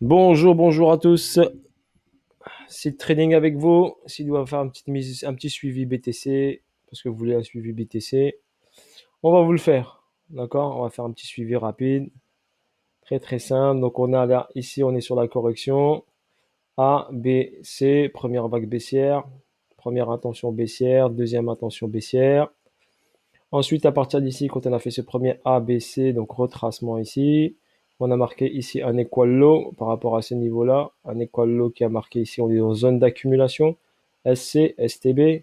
Bonjour, bonjour à tous. C'est Trading avec vous. S'il doit faire un petit suivi BTC, parce que vous voulez un suivi BTC, on va vous le faire. D'accord? On va faire un petit suivi rapide, très très simple. Donc on a là, ici, on est sur la correction A, B, C, première vague baissière, première intention baissière, deuxième intention baissière. Ensuite, à partir d'ici, quand on a fait ce premier A, B, C, donc retracement ici, on a marqué ici un equal low par rapport à ce niveau-là. Un equal low qui a marqué ici, on est en zone d'accumulation. SC, STB.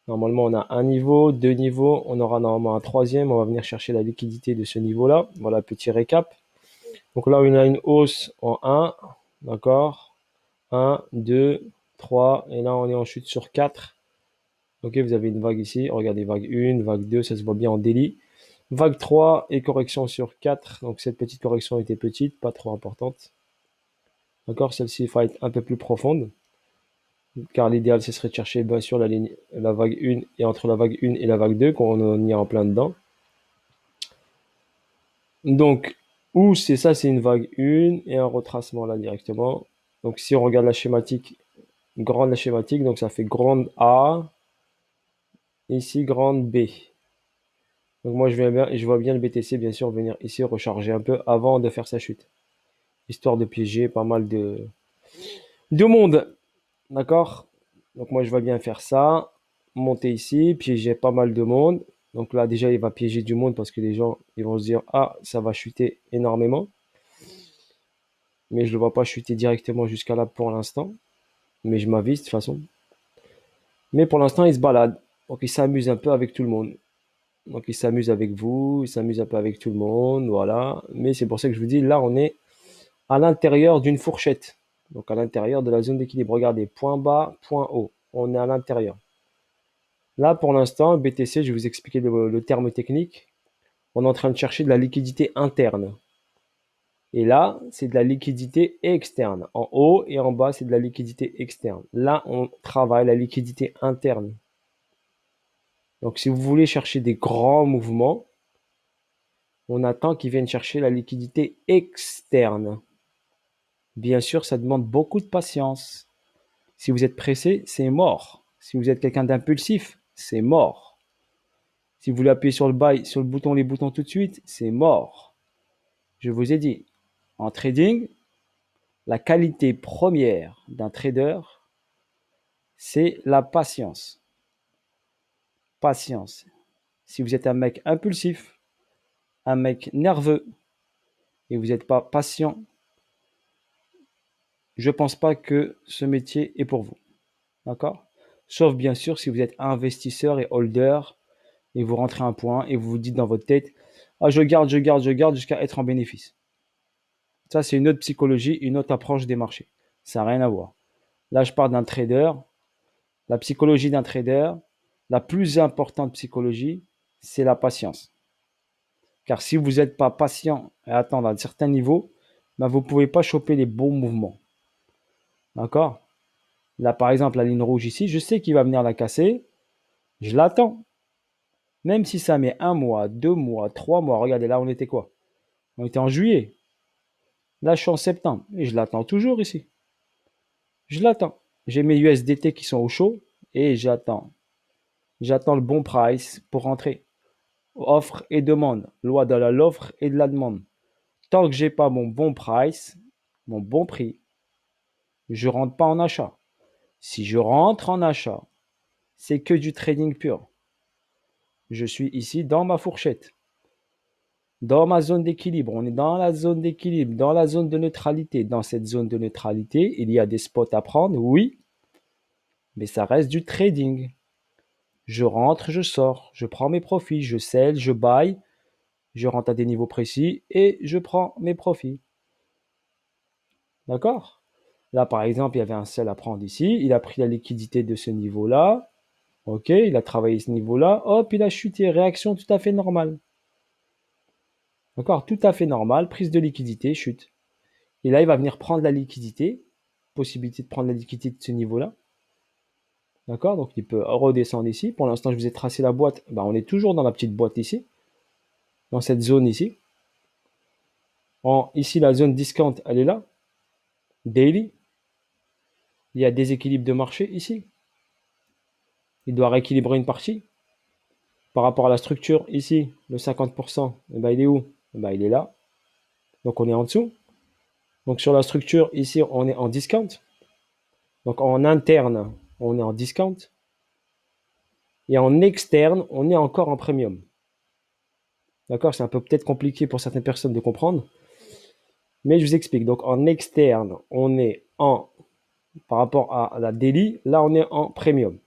Normalement, on a un niveau, deux niveaux. On aura normalement un troisième. On va venir chercher la liquidité de ce niveau-là. Voilà, petit récap. Donc là, on a une hausse en 1. D'accord? 1, 2, 3. Et là, on est en chute sur 4. Ok, vous avez une vague ici. Regardez, vague 1, vague 2, ça se voit bien en délit. Vague 3 et correction sur 4. Donc cette petite correction était petite, pas trop importante. D'accord, celle-ci il faut être un peu plus profonde. Car l'idéal, ce serait de chercher bien sûr la vague 1 et entre la vague 1 et la vague 2, qu'on y est en plein dedans. Donc, où c'est ça, c'est une vague 1 et un retracement là directement. Donc si on regarde la schématique, grande la schématique, donc ça fait grande A, ici grande B. Donc moi je vois bien le BTC bien sûr venir ici recharger un peu avant de faire sa chute, histoire de piéger pas mal de monde, d'accord? Donc moi je vois bien faire ça, monter ici, piéger pas mal de monde. Donc là déjà il va piéger du monde parce que les gens ils vont se dire ah ça va chuter énormément, mais je ne le vois pas chuter directement jusqu'à là pour l'instant, mais je m'avise de toute façon. Mais pour l'instant il se balade, donc il s'amuse un peu avec tout le monde. Donc il s'amuse avec vous, il s'amuse un peu avec tout le monde, voilà. Mais c'est pour ça que je vous dis, là on est à l'intérieur d'une fourchette. Donc à l'intérieur de la zone d'équilibre. Regardez, point bas, point haut. On est à l'intérieur. Là, pour l'instant, BTC, je vais vous expliquer le terme technique. On est en train de chercher de la liquidité interne. Et là, c'est de la liquidité externe. En haut et en bas, c'est de la liquidité externe. Là, on travaille la liquidité interne. Donc si vous voulez chercher des grands mouvements, on attend qu'ils viennent chercher la liquidité externe. Bien sûr, ça demande beaucoup de patience. Si vous êtes pressé, c'est mort. Si vous êtes quelqu'un d'impulsif, c'est mort. Si vous voulez appuyer sur le buy, sur le bouton, les boutons tout de suite, c'est mort. Je vous ai dit, en trading, la qualité première d'un trader, c'est la patience. Patience. Si vous êtes un mec impulsif, un mec nerveux, et vous n'êtes pas patient, je ne pense pas que ce métier est pour vous. D'accord? Sauf bien sûr si vous êtes investisseur et holder, et vous rentrez un point et vous vous dites dans votre tête, ah, je garde jusqu'à être en bénéfice. Ça, c'est une autre psychologie, une autre approche des marchés. Ça n'a rien à voir. Là, je parle d'un trader. La psychologie d'un trader, la plus importante psychologie, c'est la patience. Car si vous n'êtes pas patient et attendre à un certain niveau, ben vous ne pouvez pas choper les bons mouvements. D'accord? Là, par exemple, la ligne rouge ici, je sais qu'il va venir la casser. Je l'attends. Même si ça met un mois, 2 mois, 3 mois. Regardez, là, on était quoi? On était en juillet. Là, je suis en septembre et je l'attends toujours ici. Je l'attends. J'ai mes USDT qui sont au chaud et j'attends. J'attends le bon price pour rentrer. Offre et demande. Loi de l'offre et de la demande. Tant que j'ai pas mon bon price, mon bon prix, je rentre pas en achat. Si je rentre en achat, c'est que du trading pur. Je suis ici dans ma fourchette, dans ma zone d'équilibre. On est dans la zone d'équilibre, dans la zone de neutralité. Dans cette zone de neutralité, il y a des spots à prendre, oui, mais ça reste du trading. Je rentre, je sors, je prends mes profits, je sell, je buy, je rentre à des niveaux précis et je prends mes profits. D'accord? Là, par exemple, il y avait un sell à prendre ici. Il a pris la liquidité de ce niveau-là. OK, il a travaillé ce niveau-là. Hop, il a chuté. Réaction tout à fait normale. D'accord? Tout à fait normal. Prise de liquidité, chute. Et là, il va venir prendre la liquidité. Possibilité de prendre la liquidité de ce niveau-là. D'accord? Donc, il peut redescendre ici. Pour l'instant, je vous ai tracé la boîte. Ben, on est toujours dans la petite boîte ici. Dans cette zone ici. Ici, la zone discount, elle est là. daily. Il y a déséquilibre de marché ici. Il doit rééquilibrer une partie. Par rapport à la structure ici, le 50%, eh ben, il est où? Eh ben, il est là. Donc on est en dessous. Donc sur la structure ici, on est en discount. Donc en interne, on est en discount. Et en externe, on est encore en premium. D'accord? C'est un peu peut-être compliqué pour certaines personnes de comprendre. Mais je vous explique. Donc en externe, on est par rapport à la daily, là on est en premium.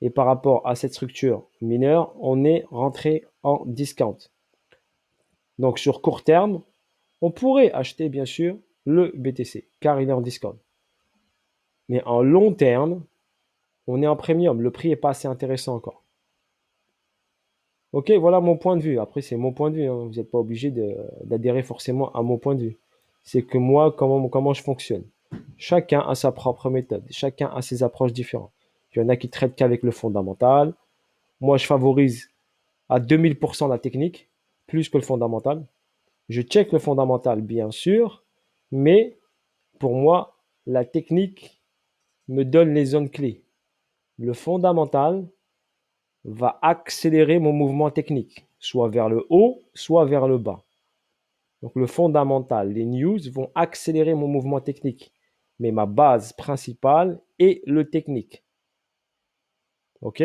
Et par rapport à cette structure mineure, on est rentré en discount. Donc sur court terme, on pourrait acheter bien sûr le BTC car il est en discount. Mais en long terme, on est en premium. Le prix n'est pas assez intéressant encore. Ok, voilà mon point de vue. Après, c'est mon point de vue, hein. Vous n'êtes pas obligé d'adhérer forcément à mon point de vue. C'est que moi, comment je fonctionne. Chacun a sa propre méthode. Chacun a ses approches différentes. Il y en a qui traitent qu'avec le fondamental. Moi, je favorise à 2000% la technique, plus que le fondamental. Je check le fondamental, bien sûr, mais pour moi, la technique me donne les zones clés. Le fondamental va accélérer mon mouvement technique, soit vers le haut, soit vers le bas. Donc le fondamental, les news vont accélérer mon mouvement technique. Mais ma base principale est le technique. OK?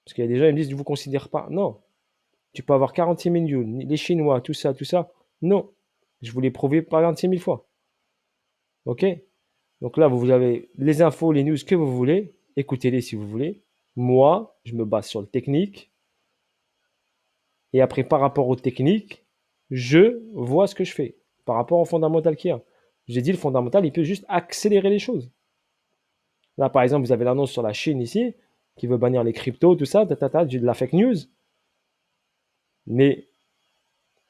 Parce qu'il y a des gens qui me disent, je ne vous considère pas. Non. Tu peux avoir 46 000 news, les Chinois, tout ça, tout ça. Non. Je vous l'ai prouvé par 46 000 fois. OK? Donc là, vous avez les infos, les news que vous voulez. Écoutez-les si vous voulez. Moi, je me base sur le technique. Et après, par rapport aux techniques, je vois ce que je fais. Par rapport au fondamental qu'il y a. J'ai dit, le fondamental, il peut juste accélérer les choses. Là, par exemple, vous avez l'annonce sur la Chine ici, qui veut bannir les cryptos, tout ça, de la fake news. Mais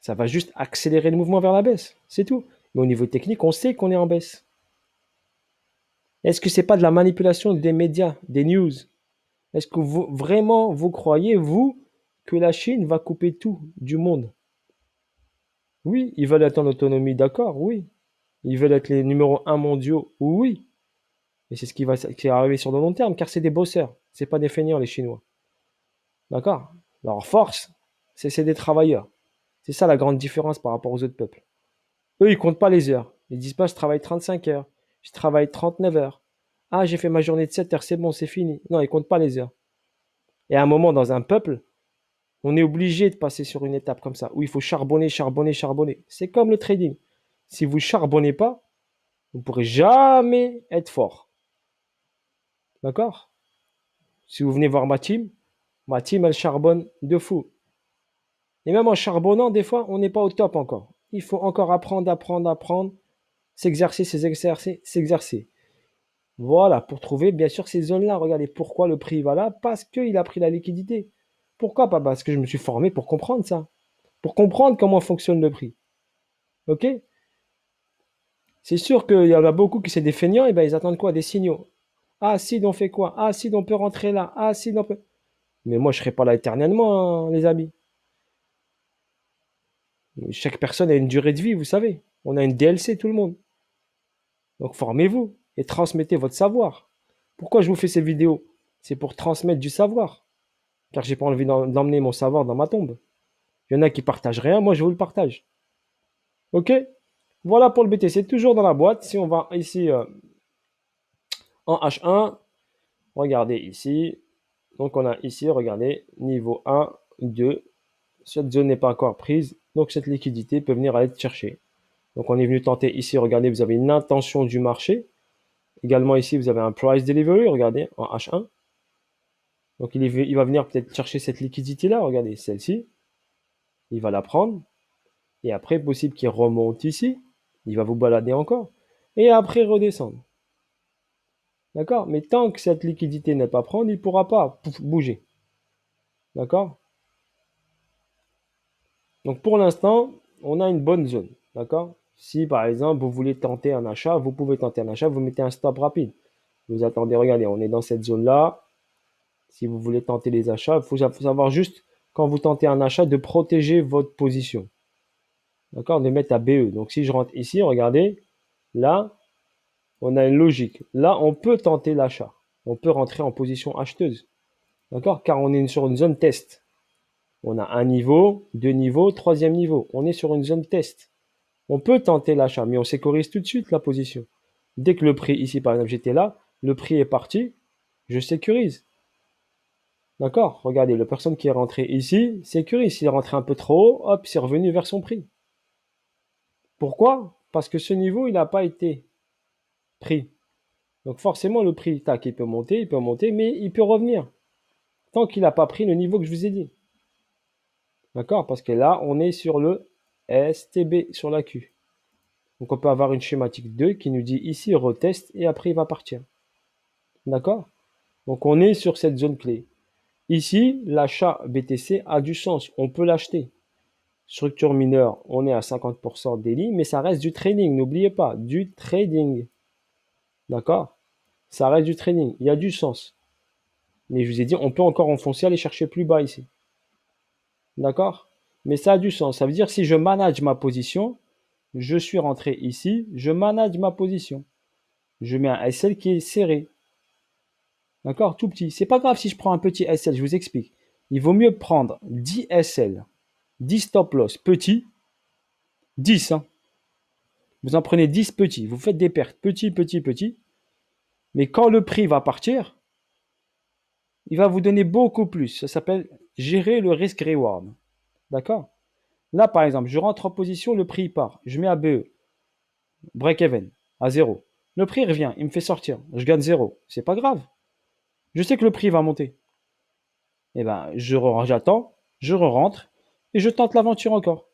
ça va juste accélérer le mouvement vers la baisse. C'est tout. Mais au niveau technique, on sait qu'on est en baisse. Est-ce que c'est pas de la manipulation des médias, des news? Est-ce que vraiment vous croyez, vous, que la Chine va couper tout du monde? Oui, ils veulent être en autonomie, d'accord, oui. Ils veulent être les numéros 1 mondiaux, oui. Et c'est ce qui va arriver sur le long terme, car c'est des bosseurs. C'est pas des feignants, les Chinois. D'accord? Leur force, c'est des travailleurs. C'est ça la grande différence par rapport aux autres peuples. Eux, ils comptent pas les heures. Ils disent pas, je travaille 35 heures. Je travaille 39 heures. Ah, j'ai fait ma journée de 7 heures, c'est bon, c'est fini. Non, ils comptent pas les heures. Et à un moment, dans un peuple, on est obligé de passer sur une étape comme ça, où il faut charbonner, charbonner, charbonner. C'est comme le trading. Si vous charbonnez pas, vous ne pourrez jamais être fort. D'accord? Si vous venez voir ma team, elle charbonne de fou. Et même en charbonnant, des fois, on n'est pas au top encore. Il faut encore apprendre, apprendre, apprendre, s'exercer, s'exercer, s'exercer. Voilà, pour trouver bien sûr ces zones-là. Regardez pourquoi le prix va là, parce qu'il a pris la liquidité. Pourquoi pas? Parce que je me suis formé pour comprendre ça. Pour comprendre comment fonctionne le prix. Ok? C'est sûr qu'il y en a beaucoup qui c'est des feignants, et ben ils attendent quoi? Des signaux. Ah, si, on fait quoi? Ah, si, on peut rentrer là. Ah, si, on peut. Mais moi, je serai pas là éternellement, hein, les amis. Chaque personne a une durée de vie, vous savez. On a une DLC, tout le monde. Donc, formez-vous et transmettez votre savoir. Pourquoi je vous fais ces vidéos? C'est pour transmettre du savoir. Car j'ai pas envie d'emmener mon savoir dans ma tombe. Il y en a qui partagent rien, moi je vous le partage. Ok? Voilà pour le BTC, toujours dans la boîte. Si on va ici en H1, regardez ici. Donc on a ici, regardez, niveau 1, 2. Cette zone n'est pas encore prise, donc cette liquidité peut venir aller chercher. Donc on est venu tenter ici, regardez, vous avez une intention du marché. Également ici, vous avez un price delivery, regardez, en H1. Donc il va venir peut-être chercher cette liquidité-là, regardez, celle-ci. Il va la prendre. Et après, possible qu'il remonte ici. Il va vous balader encore. Et après, redescendre. D'accord? Mais tant que cette liquidité n'est pas prendre, il ne pourra pas bouger. D'accord? Donc pour l'instant, on a une bonne zone. D'accord? Si par exemple, vous voulez tenter un achat, vous pouvez tenter un achat, vous mettez un stop rapide. Vous attendez, regardez, on est dans cette zone-là. Si vous voulez tenter les achats, il faut savoir juste, quand vous tentez un achat, de protéger votre position. D'accord? De mettre à BE. Donc si je rentre ici, regardez, là, On a une logique. Là, on peut tenter l'achat. On peut rentrer en position acheteuse. D'accord? Car on est sur une zone test. On a un niveau, deux niveaux, troisième niveau. On est sur une zone test. On peut tenter l'achat, mais on sécurise tout de suite la position. Dès que le prix, ici par exemple, j'étais là, le prix est parti, je sécurise. D'accord? Regardez, la personne qui est rentrée ici, sécurise. S'il est rentré un peu trop haut, hop, c'est revenu vers son prix. Pourquoi? Parce que ce niveau, il n'a pas été pris. Donc forcément, le prix, tac, il peut monter, mais il peut revenir. Tant qu'il n'a pas pris le niveau que je vous ai dit. D'accord? Parce que là, on est sur le STB, sur la Q. Donc on peut avoir une schématique 2 qui nous dit ici, reteste, et après il va partir. D'accord? Donc on est sur cette zone clé. Ici, l'achat BTC a du sens. On peut l'acheter. Structure mineure, on est à 50% daily, mais ça reste du trading. N'oubliez pas, du trading. D'accord? Ça reste du trading. Il y a du sens. Mais je vous ai dit, on peut encore enfoncer, aller chercher plus bas ici. D'accord? Mais ça a du sens. Ça veut dire si je manage ma position, je suis rentré ici, je manage ma position. Je mets un SL qui est serré. D'accord? Tout petit. C'est pas grave si je prends un petit SL, je vous explique. Il vaut mieux prendre 10 SL, 10 stop loss petits, 10, hein. Vous en prenez 10 petits, vous faites des pertes petits, petits, petits. Mais quand le prix va partir, il va vous donner beaucoup plus. Ça s'appelle gérer le risque reward. D'accord? Là, par exemple, je rentre en position, le prix part. Je mets à BE, break-even, à 0. Le prix revient, il me fait sortir. Je gagne 0. C'est pas grave. Je sais que le prix va monter. Eh ben, j'attends, je rentre et je tente l'aventure encore.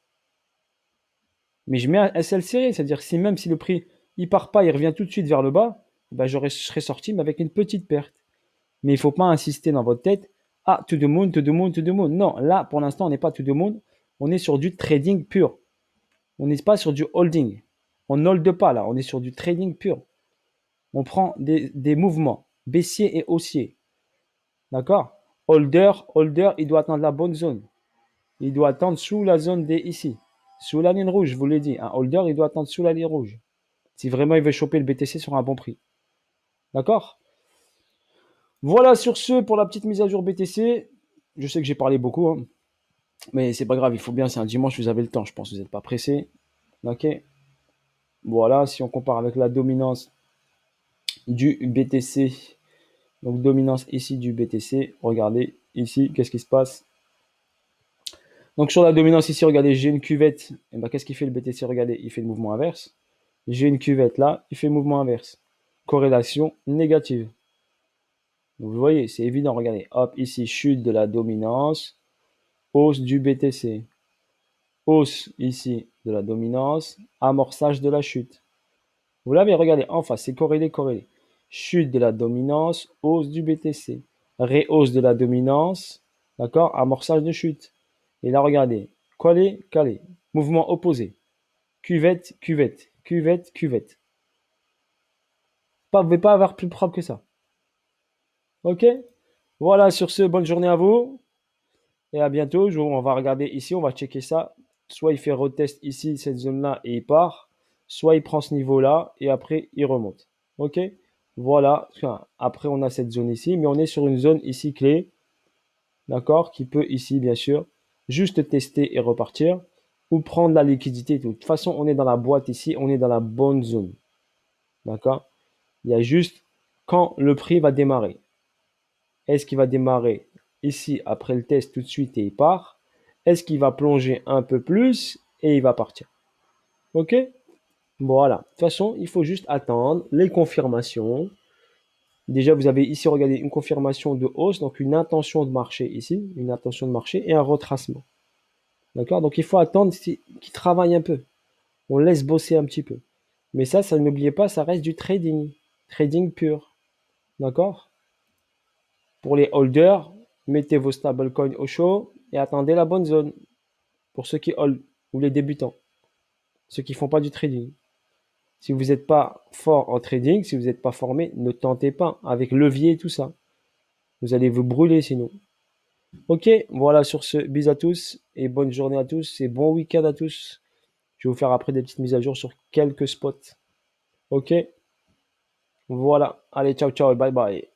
Mais je mets un SL serré, c'est-à-dire si même si le prix il part pas, il revient tout de suite vers le bas, ben je serai sorti mais avec une petite perte. Mais il ne faut pas insister dans votre tête, ah, to the moon, to the moon, to the moon. Non, là, pour l'instant, on n'est pas to the moon. On est sur du trading pur. On n'est pas sur du holding. On n'holde pas là, on est sur du trading pur. On prend des mouvements baissiers et haussiers. D'accord? Holder, il doit attendre la bonne zone. Il doit attendre sous la zone D ici. Sous la ligne rouge, je vous l'ai dit. Un holder, il doit attendre sous la ligne rouge. Si vraiment il veut choper le BTC sur un bon prix. D'accord? Voilà sur ce pour la petite mise à jour BTC. Je sais que j'ai parlé beaucoup, hein, mais c'est pas grave, il faut bien, c'est un dimanche, vous avez le temps, je pense, vous n'êtes pas pressé. Ok. Voilà, si on compare avec la dominance du BTC, donc dominance ici du BTC, regardez ici, qu'est-ce qui se passe? Donc sur la dominance ici, regardez, j'ai une cuvette, et ben qu'est-ce qu'il fait le BTC? Regardez, il fait le mouvement inverse. J'ai une cuvette là, il fait le mouvement inverse. Corrélation négative. Donc vous voyez, c'est évident, regardez, hop, ici, chute de la dominance, hausse du BTC. Hausse ici de la dominance, amorçage de la chute. Vous l'avez, regardé en face, c'est corrélé, corrélé. Chute de la dominance, hausse du BTC. Réhausse de la dominance, d'accord, amorçage de chute. Et là, regardez, collé, calé. Mouvement opposé. Cuvette, cuvette, cuvette, cuvette. Vous ne pouvez pas avoir plus propre que ça. Ok? Voilà, sur ce, bonne journée à vous. Et à bientôt. On va regarder ici, on va checker ça. Soit il fait retest ici, cette zone-là, et il part. Soit il prend ce niveau-là, et après, il remonte. Ok? Voilà. Après, on a cette zone ici, mais on est sur une zone ici clé. D'accord? Qui peut ici, bien sûr, juste tester et repartir. Ou prendre la liquidité. De toute façon, on est dans la boîte ici, on est dans la bonne zone. D'accord? Il y a juste quand le prix va démarrer. Est-ce qu'il va démarrer ici après le test tout de suite et il part? Est-ce qu'il va plonger un peu plus et il va partir? Ok? Voilà. De toute façon, il faut juste attendre les confirmations. Déjà, vous avez ici, regardez, une confirmation de hausse, donc une intention de marché ici, une intention de marché et un retracement. D'accord? Donc, il faut attendre qu'il travaille un peu. On laisse bosser un petit peu. Mais ça n'oubliez pas, ça reste du trading. Trading pur. D'accord? Pour les holders, mettez vos stablecoins au chaud et attendez la bonne zone. Pour ceux qui hold ou les débutants, ceux qui ne font pas du trading. Si vous n'êtes pas fort en trading, si vous n'êtes pas formé, ne tentez pas avec levier et tout ça. Vous allez vous brûler sinon. Ok, voilà sur ce, bis à tous et bonne journée à tous et bon week-end à tous. Je vais vous faire après des petites mises à jour sur quelques spots. Ok. Voilà. Allez, ciao, ciao et bye bye.